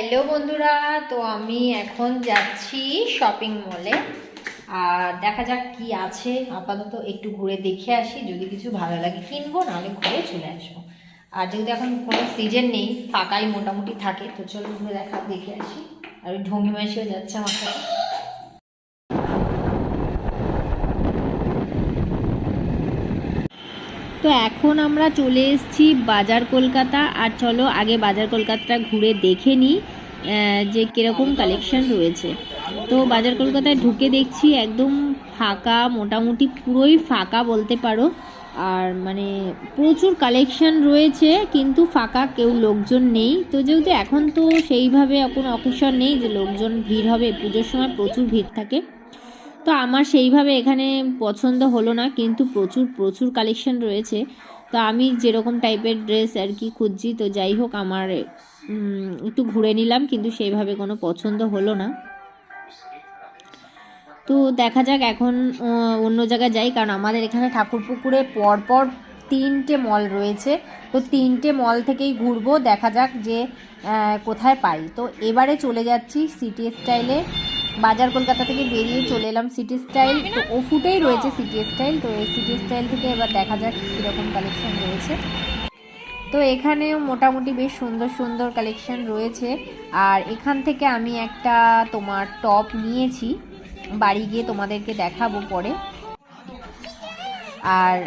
Hello বন্ধুরা, তো আমি এখন যাচ্ছি শপিং মলে। আর দেখা যাক কি আছে, আপাতত একটু ঘুরে দেখে আসি, যদি কিছু ভালো লাগে কিনবো, নাহলে ঘুরে চলে আসবো। আর যেহেতু এখন কোনো সিজন নেই, ফাঁকাই মোটামুটি থাকে, তো চলো ঘুরে দেখে আসি। আর ওই ঢঙ্গি মাসিও যাচ্ছে আমার সাথে। তো এখন আমরা চলে এসেছি বাজার কলকাতা। আর চলো আগে বাজার কলকাতাটা ঘুরে দেখে নিই যে কীরকম কালেকশন রয়েছে। তো বাজার কলকাতায় ঢুকে দেখছি একদম ফাঁকা, মোটামুটি পুরোই ফাঁকা বলতে পারো। আর মানে প্রচুর কালেকশন রয়েছে, কিন্তু ফাঁকা, কেউ লোকজন নেই। তো যেহেতু এখন তো সেইভাবে কোনো অকেশন নেই যে লোকজন ভিড় হবে, পুজোর সময় প্রচুর ভিড় থাকে। তো আমার সেইভাবে এখানে পছন্দ হলো না, কিন্তু প্রচুর প্রচুর কালেকশন রয়েছে। তো আমি যেরকম টাইপের ড্রেস আর কি খুঁজছি, তো যাই হোক আমার একটু ঘুরে নিলাম, কিন্তু সেইভাবে কোনো পছন্দ হলো না। তো দেখা যাক এখন অন্য জায়গায় যাই, কারণ আমাদের এখানে ঠাকুরপুকুরে পরপর 3টে মল রয়েছে। তো 3টে মল থেকেই ঘুরবো, দেখা যাক যে কোথায় পাই। তো এবারে চলে যাচ্ছি সিটি স্টাইলে। বাজার কলকাতা থেকে বেরিয়ে চলে এলাম সিটি স্টাইল। তো ও ফুটেই রয়েছে সিটি স্টাইল। তো এই সিটি স্টাইল থেকে এবার দেখা যাক কীরকম কালেকশন রয়েছে। তো এখানেও মোটামুটি বেশ সুন্দর সুন্দর কালেকশন রয়েছে। আর এখান থেকে আমি একটা তোমার টপ নিয়েছি, বাড়ি গিয়ে তোমাদেরকে দেখাবো পরে। আর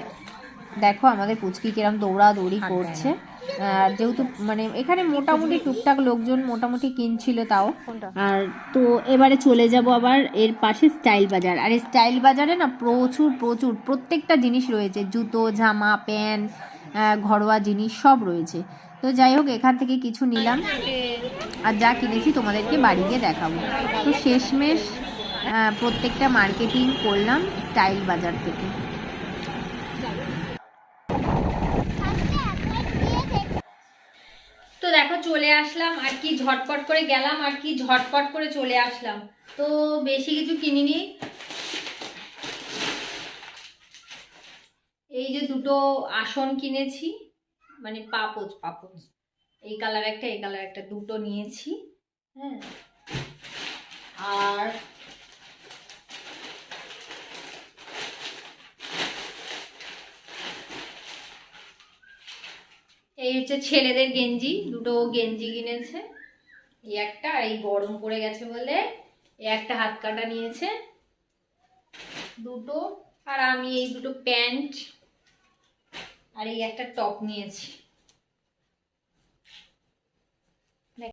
দেখো আমাদের পুচকি কিরম দৌড়াদৌড়ি করছে। যেহেতু মানে এখানে মোটামুটি টুকটাক লোকজন মোটামুটি কিনছিল তাও। আর তো এবারে চলে যাব আবার এর পাশে স্টাইল বাজার। আর এই স্টাইল বাজারে না প্রচুর প্রচুর প্রত্যেকটা জিনিস রয়েছে, জুতো, জামা, প্যান্ট, ঘরোয়া জিনিস সব রয়েছে। তো যাই হোক এখান থেকে কিছু নিলাম, আর যা কিনেছি তোমাদেরকে বাড়ি গিয়ে দেখাবো। তো শেষমেশ প্রত্যেকটা মার্কেটিং করলাম স্টাইল বাজার থেকে। তো দেখো চলে আসলাম, আর কি ঝটপট করে গেলাম, আর কি ঝটপট করে চলে আসলাম। তো বেশি কিছু কিনিনি, এই যে দুটো আসন কিনেছি, মানে পাপোজ পাপোজ, এই কালার একটা এই কালার একটা, দুটো নিয়েছি। হ্যাঁ, আর এই হচ্ছে ছেলেদের গেঞ্জি, দুটো গেঞ্জি কিনেছে, এই একটা, আর এই গরম পড়ে গেছে বলে এই একটা হাত কাটা নিয়েছে দুটো। আর আমি এই দুটো প্যান্ট আর এই একটা টপ নিয়েছি।